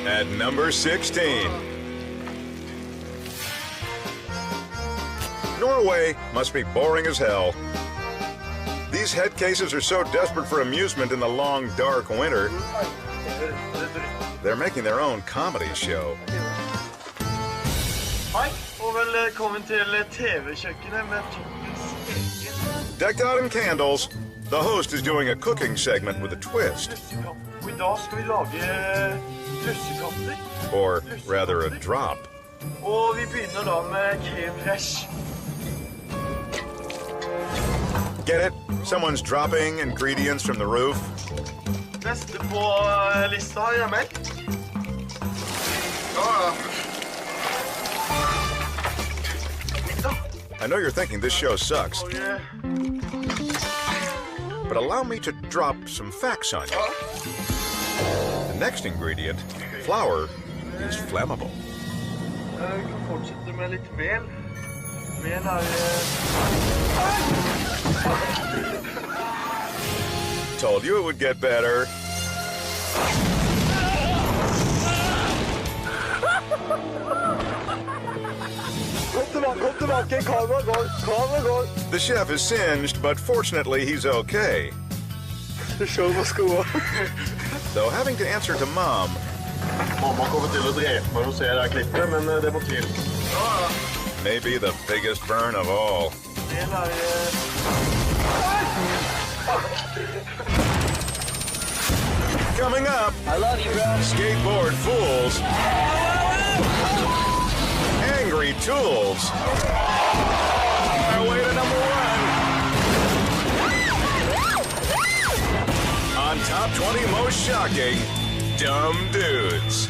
At number 16. Norway must be boring as hell. These head cases are so desperate for amusement in the long, dark winter. They're making their own comedy show. Hei, og velkommen til TV-kjøkkenet med Toppens egen Decked out in candles, the host is doing a cooking segment with a twist. lussekatt. Og I dag skal vi lage lussekatter. Or rather, a drop. Og vi begynner da med crème fraîche. Get it? Someone's dropping ingredients from the roof. Neste på lista har jeg melk. I know you're thinking this show sucks, Og but allow me to drop some facts on you. The next ingredient, flour, is flammable. vi kan fortsette med litt mel. Mel Told you it would get better. Kom tilbake, kamera går. The chef is singed, but fortunately he's okay. Show must go on. Though having to answer to Mom Mamma kommer til å drepe meg og se det her klippet, men det må til. may be the biggest burn of all. Mel Coming up, I love you, bro. skateboard fools, angry tools. Our way to number 1. On Top 20 Most Shocking Dumb Dudes.